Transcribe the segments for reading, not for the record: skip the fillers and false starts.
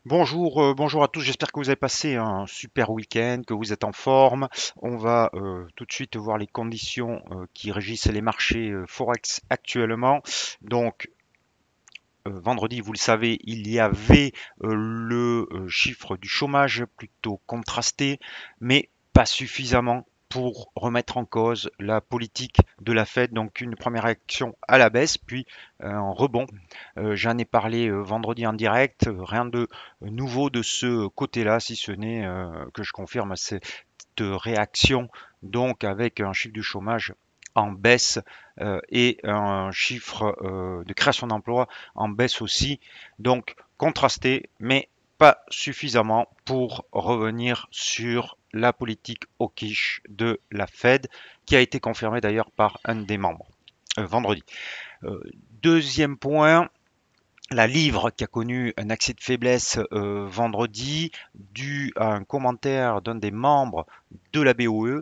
Bonjour à tous, j'espère que vous avez passé un super week-end, que vous êtes en forme. On va tout de suite voir les conditions qui régissent les marchés Forex actuellement. Donc, vendredi, vous le savez, il y avait le chiffre du chômage plutôt contrasté, mais pas suffisamment pour remettre en cause la politique de la Fed. Donc une première réaction à la baisse, puis un rebond. J'en ai parlé vendredi en direct, rien de nouveau de ce côté-là, si ce n'est que je confirme cette réaction, donc avec un chiffre du chômage en baisse et un chiffre de création d'emplois en baisse aussi. Donc contrasté, mais pas suffisamment pour revenir sur la politique hawkish de la Fed, qui a été confirmée d'ailleurs par un des membres vendredi. Euh, Deuxième point, la livre qui a connu un accès de faiblesse vendredi dû à un commentaire d'un des membres de la BOE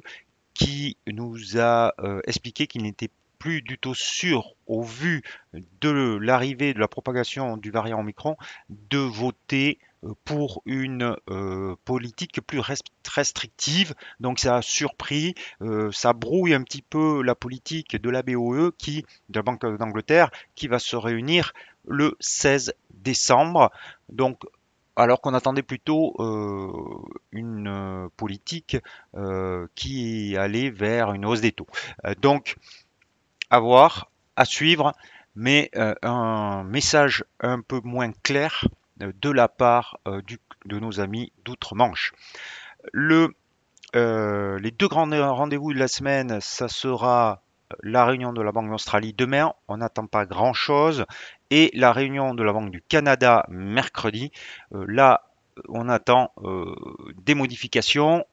qui nous a expliqué qu'il n'était plus du tout sûr, au vu de l'arrivée de la propagation du variant Omicron, de voter pour une politique plus restrictive. Donc ça a surpris, ça brouille un petit peu la politique de la BOE, de la Banque d'Angleterre, qui va se réunir le 16 décembre. Donc alors qu'on attendait plutôt une politique qui allait vers une hausse des taux. Donc, à voir, à suivre, mais un message un peu moins clair de la part de nos amis d'outre-Manche. Le Les deux grands rendez-vous de la semaine, ça sera la réunion de la Banque d'Australie demain, on n'attend pas grand-chose, et la réunion de la Banque du Canada mercredi. Là, on attend des modifications,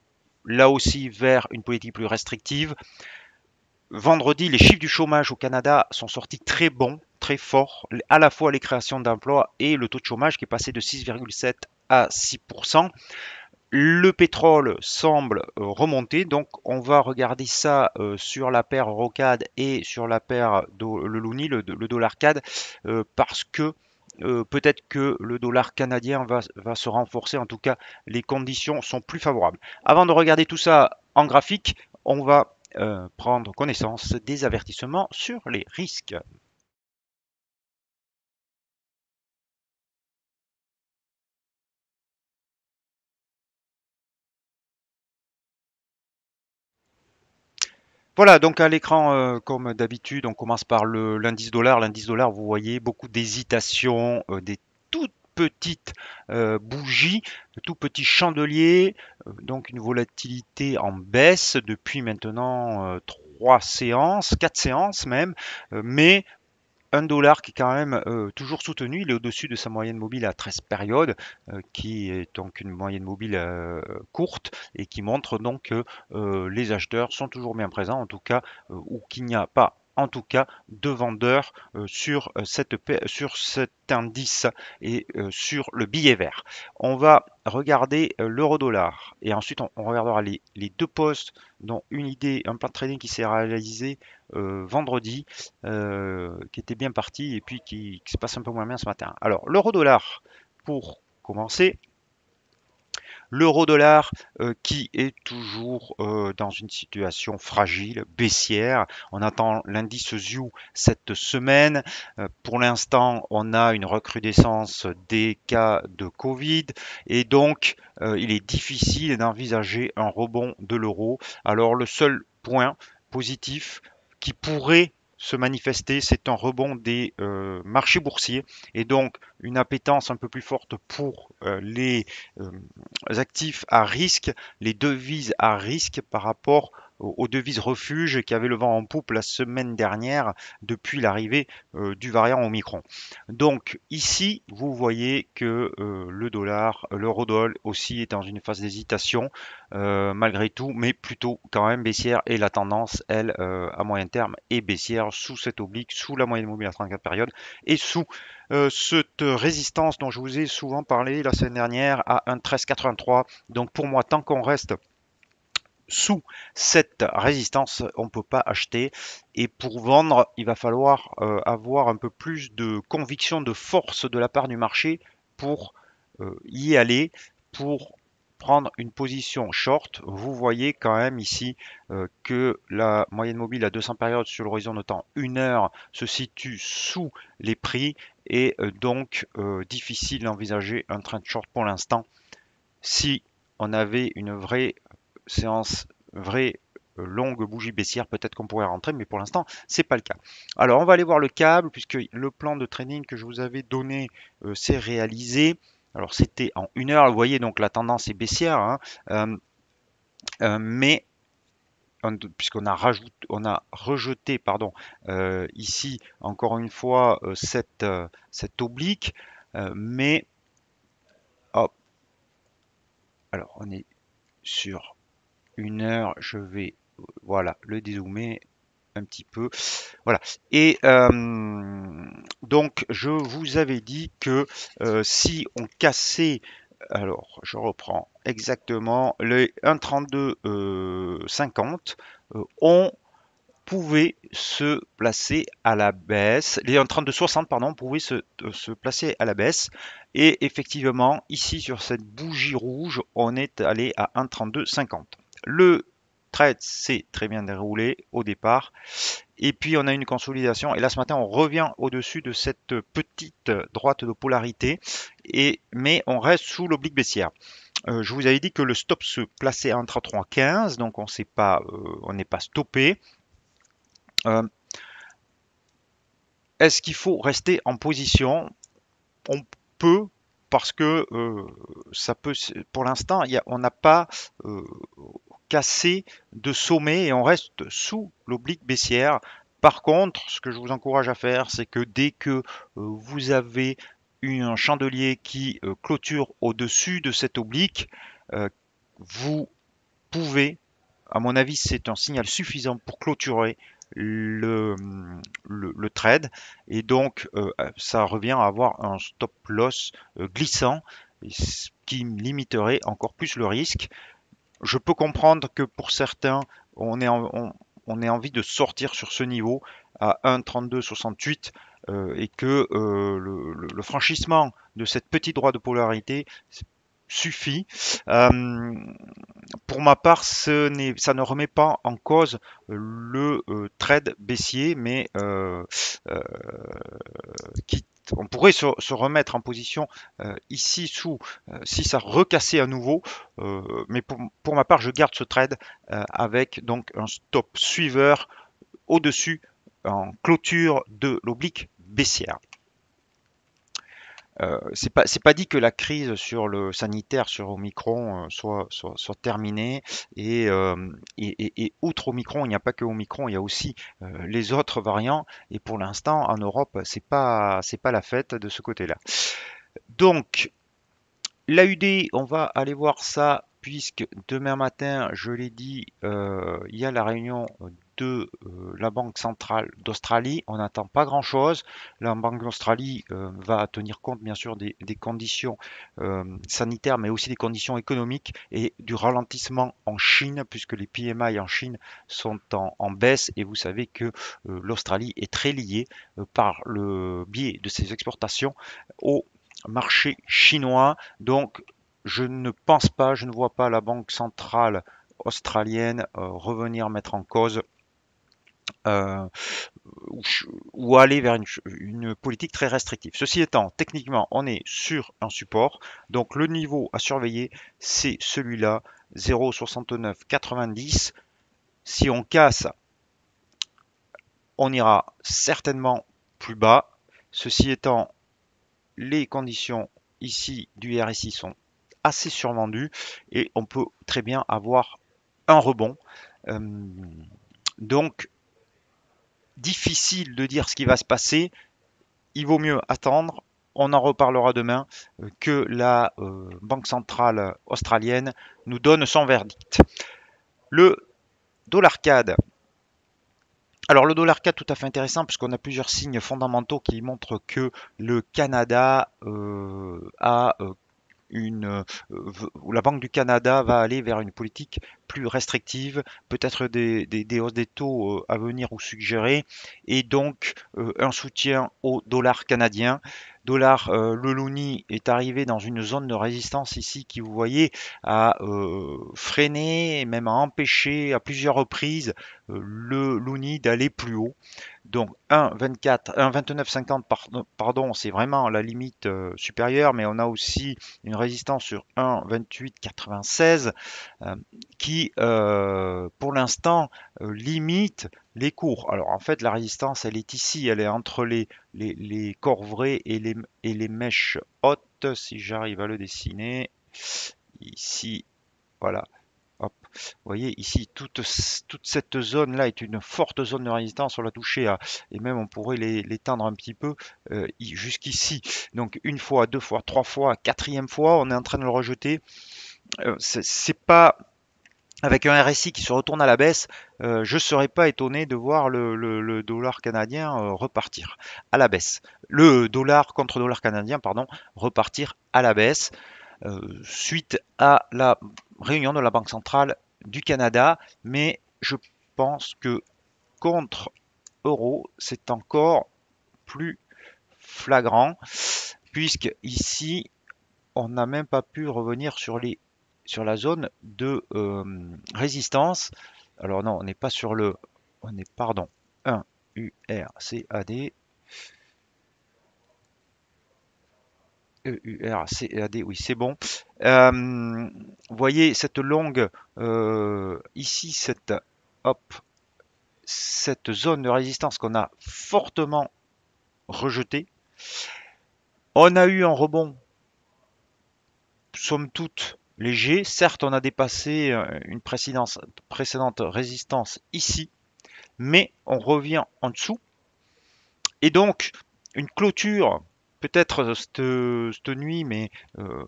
là aussi vers une politique plus restrictive. Vendredi, les chiffres du chômage au Canada sont sortis très bons, très forts, à la fois les créations d'emplois et le taux de chômage qui est passé de 6,7 à 6%. Le pétrole semble remonter, donc on va regarder ça sur la paire Rocade et sur la paire le Loonie, le dollar CAD, parce que peut-être que le dollar canadien va se renforcer, en tout cas les conditions sont plus favorables. Avant de regarder tout ça en graphique, on va prendre connaissance des avertissements sur les risques. Voilà, donc à l'écran, comme d'habitude, on commence par l'indice dollar. L'indice dollar, vous voyez beaucoup d'hésitation, des toutes petites bougies, de tout petits chandeliers, donc une volatilité en baisse depuis maintenant 3 séances, 4 séances même, mais un dollar qui est quand même toujours soutenu, il est au-dessus de sa moyenne mobile à 13 périodes, qui est donc une moyenne mobile courte et qui montre donc que les acheteurs sont toujours bien présents, en tout cas, ou qu'il n'y a pas en tout cas de vendeurs sur cet indice et sur le billet vert. On va regarder l'euro-dollar et ensuite on regardera les deux postes, dont une idée, un plan de trading qui s'est réalisé vendredi, qui était bien parti et puis qui se passe un peu moins bien ce matin. Alors, l'euro-dollar, pour commencer, l'euro-dollar qui est toujours dans une situation fragile, baissière. On attend l'indice ZIU cette semaine. Pour l'instant, on a une recrudescence des cas de Covid et donc il est difficile d'envisager un rebond de l'euro. Alors, le seul point positif qui pourrait se manifester, c'est un rebond des marchés boursiers et donc une appétence un peu plus forte pour les euh, actifs à risque, les devises à risque par rapport aux devises refuges qui avaient le vent en poupe la semaine dernière depuis l'arrivée du variant Omicron. Donc ici, vous voyez que le dollar, l'euro-dollar aussi est dans une phase d'hésitation malgré tout, mais plutôt quand même baissière et la tendance, elle, à moyen terme est baissière sous cette oblique, sous la moyenne mobile à 34 périodes et sous cette résistance dont je vous ai souvent parlé la semaine dernière à 1,1383. Donc pour moi, tant qu'on reste sous cette résistance, on ne peut pas acheter. Et pour vendre, il va falloir avoir un peu plus de conviction, de force de la part du marché pour y aller pour prendre une position short. Vous voyez quand même ici que la moyenne mobile à 200 périodes sur l'horizon de temps 1 heure se situe sous les prix et donc difficile d'envisager un trend short pour l'instant. Si on avait une vraie séance, vraie longue bougie baissière, peut-être qu'on pourrait rentrer, mais pour l'instant, c'est pas le cas. Alors, on va aller voir le câble, puisque le plan de trading que je vous avais donné s'est réalisé. Alors, c'était en 1 heure, vous voyez, donc la tendance est baissière, hein, euh, mais puisqu'on a, on a rejeté pardon, ici, encore une fois, cette oblique, mais hop, alors on est sur 1 heure, je vais voilà le dézoomer un petit peu. Voilà. Et donc, je vous avais dit que si on cassait, alors je reprends exactement, les 1,3250, on pouvait se placer à la baisse, les 1,3260 pardon, pouvaient se placer à la baisse. Et effectivement, ici sur cette bougie rouge, on est allé à 1,3250. Le trade s'est très bien déroulé au départ. Et puis on a une consolidation. Et là ce matin, on revient au-dessus de cette petite droite de polarité. Mais on reste sous l'oblique baissière. Je vous avais dit que le stop se plaçait à 1,3315, donc on n'est pas stoppé. Euh, Est-ce qu'il faut rester en position? On peut, parce que ça peut, pour l'instant, on n'a pas euh, cassé de sommet et on reste sous l'oblique baissière. Par contre, ce que je vous encourage à faire, c'est que dès que vous avez un chandelier qui clôture au-dessus de cette oblique, euh, vous pouvez, à mon avis, c'est un signal suffisant pour clôturer le, le trade. Et donc, ça revient à avoir un stop loss glissant, ce qui limiterait encore plus le risque. Je peux comprendre que pour certains, on ait envie de sortir sur ce niveau à 1,3268 et que le franchissement de cette petite droite de polarité suffit. Euh, pour ma part, ça ne remet pas en cause le trade baissier, mais euh, on pourrait se remettre en position ici sous si ça recassait à nouveau. Mais pour ma part, je garde ce trade avec donc un stop suiveur au-dessus en clôture de l'oblique baissière. C'est pas dit que la crise sur le sanitaire sur Omicron soit terminée et outre Omicron, il n'y a pas que Omicron, il y a aussi les autres variants et pour l'instant en Europe c'est pas la fête de ce côté-là. Donc l'AUD, on va aller voir ça puisque demain matin, je l'ai dit, il y a la réunion de la Banque centrale d'Australie. On n'attend pas grand-chose. La Banque d'Australie va tenir compte bien sûr des conditions sanitaires, mais aussi des conditions économiques et du ralentissement en Chine, puisque les PMI en Chine sont en baisse. Et vous savez que l'Australie est très liée par le biais de ses exportations au marché chinois. Donc, je ne pense pas, je ne vois pas la Banque centrale australienne revenir mettre en cause euh, ou, ou aller vers une politique très restrictive. Ceci étant, techniquement, on est sur un support. Donc, le niveau à surveiller, c'est celui-là, 0,6990. Si on casse, on ira certainement plus bas. Ceci étant, les conditions ici du RSI sont assez survendues et on peut très bien avoir un rebond. Euh, donc, difficile de dire ce qui va se passer. Il vaut mieux attendre. On en reparlera demain que la Banque centrale australienne nous donne son verdict. Le dollar CAD. Alors le dollar CAD tout à fait intéressant puisqu'on a plusieurs signes fondamentaux qui montrent que le Canada a la Banque du Canada va aller vers une politique plus restrictive, peut-être des hausses des taux à venir ou suggérées, et donc un soutien au dollar canadien. Dollar, le loonie est arrivé dans une zone de résistance ici qui, vous voyez, a freiné et même a empêché à plusieurs reprises le loonie d'aller plus haut. Donc 1,24, 1,2950 pardon, c'est vraiment la limite supérieure, mais on a aussi une résistance sur 1,2896 qui, pour l'instant, limite les cours. Alors en fait, la résistance, elle est ici, elle est entre les corvrées et les mèches hautes, si j'arrive à le dessiner. Ici, voilà. Hop. Vous voyez, ici, toute cette zone-là est une forte zone de résistance. On l'a touché à, et même on pourrait l'étendre un petit peu jusqu'ici. Donc une fois, deux fois, trois fois, quatrième fois, on est en train de le rejeter. C'est pas avec un RSI qui se retourne à la baisse, je ne serais pas étonné de voir le dollar canadien repartir à la baisse. Le dollar contre dollar canadien, pardon, repartir à la baisse suite à la réunion de la Banque centrale du Canada. Mais je pense que contre euro, c'est encore plus flagrant, puisque ici, on n'a même pas pu revenir sur la zone de résistance. Alors non, on n'est pas sur le, on est, pardon, 1 URCAD, EURCAD, oui, c'est bon. Vous voyez cette longue, ici, hop, cette zone de résistance qu'on a fortement rejetée. On a eu un rebond somme toute léger. Certes, on a dépassé une précédente résistance ici, mais on revient en dessous. Et donc, une clôture, peut-être cette nuit, mais euh,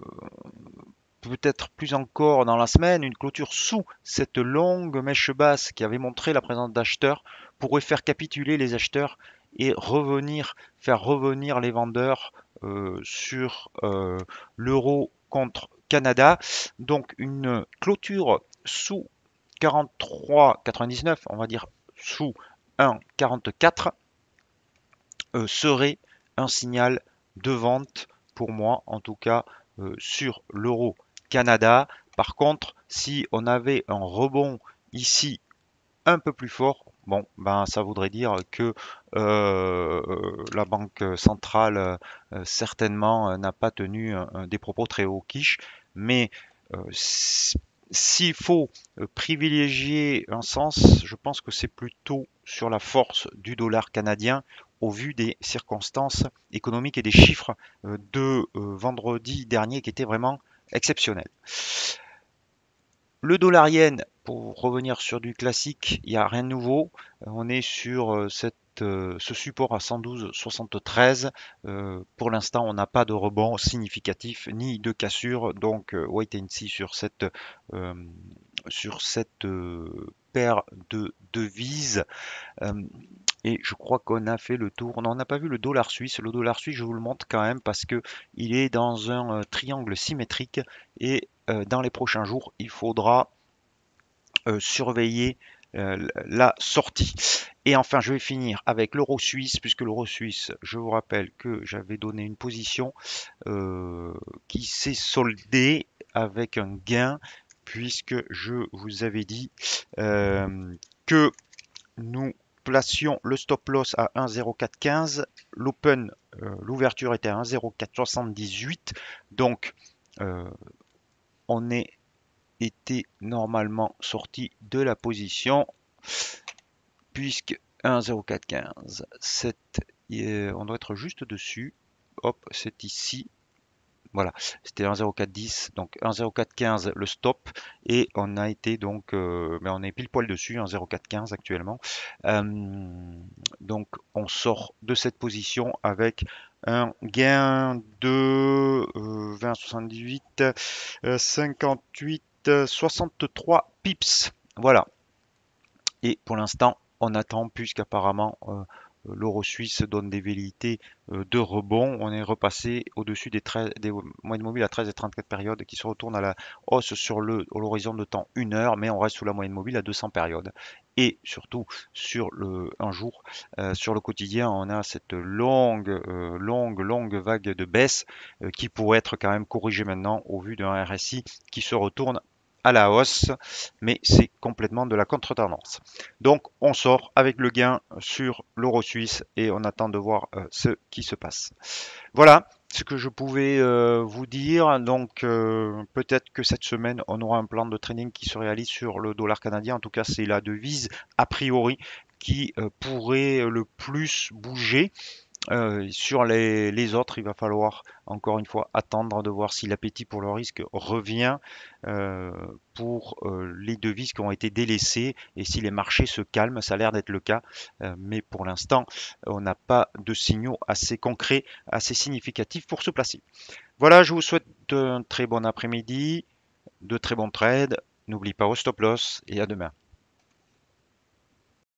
peut-être plus encore dans la semaine, une clôture sous cette longue mèche basse qui avait montré la présence d'acheteurs pourrait faire capituler les acheteurs et faire revenir les vendeurs sur l'euro contre Canada. Donc une clôture sous 43,99, on va dire sous 1,44, serait un signal de vente pour moi, en tout cas sur l'euro Canada. Par contre, si on avait un rebond ici un peu plus fort, bon, ben ça voudrait dire que la banque centrale certainement n'a pas tenu des propos très haut quiche, mais s'il faut privilégier un sens, je pense que c'est plutôt sur la force du dollar canadien au vu des circonstances économiques et des chiffres de vendredi dernier qui étaient vraiment exceptionnels. Le dollar yen, pour revenir sur du classique, il n'y a rien de nouveau. On est sur ce support à 112,73. Pour l'instant, on n'a pas de rebond significatif ni de cassure. Donc, wait and see euh, sur cette paire de devises. Euh, et je crois qu'on a fait le tour. On n'a pas vu le dollar suisse. Le dollar suisse, je vous le montre quand même parce que il est dans un triangle symétrique et dans les prochains jours, il faudra surveiller la sortie. Et enfin, je vais finir avec l'euro suisse, puisque l'euro suisse, je vous rappelle que j'avais donné une position qui s'est soldée avec un gain, puisque je vous avais dit que nous placions le stop loss à 1,0415, l'open, l'ouverture était à 1,0478, donc euh, on est été normalement sorti de la position puisque 1,0415, on doit être juste dessus, hop, c'est ici. Voilà, c'était 1,0410, donc 1,0415 le stop, et on a été donc, mais on est pile poil dessus, 1,0415 actuellement. Euh, donc on sort de cette position avec un gain de 20,78, 58, 63 pips. Voilà. Et pour l'instant, on attend puisqu'apparemment l'euro suisse donne des velléités de rebond. On est repassé au-dessus des moyennes mobiles à 13 et 34 périodes qui se retournent à la hausse sur l'horizon de temps 1 heure, mais on reste sous la moyenne mobile à 200 périodes. Et surtout sur un jour, sur le quotidien, on a cette longue vague de baisse qui pourrait être quand même corrigée maintenant au vu d'un RSI qui se retourne à la hausse, mais c'est complètement de la contre-tendance. Donc on sort avec le gain sur l'euro suisse et on attend de voir ce qui se passe. Voilà ce que je pouvais vous dire. Donc peut-être que cette semaine on aura un plan de trading qui se réalise sur le dollar canadien. En tout cas c'est la devise a priori qui pourrait le plus bouger. Sur les autres, il va falloir encore une fois attendre de voir si l'appétit pour le risque revient euh, pour les devises qui ont été délaissées et si les marchés se calment. Ça a l'air d'être le cas, mais pour l'instant, on n'a pas de signaux assez concrets, assez significatifs pour se placer. Voilà, je vous souhaite un très bon après-midi, de très bons trades. N'oublie pas au stop loss et à demain.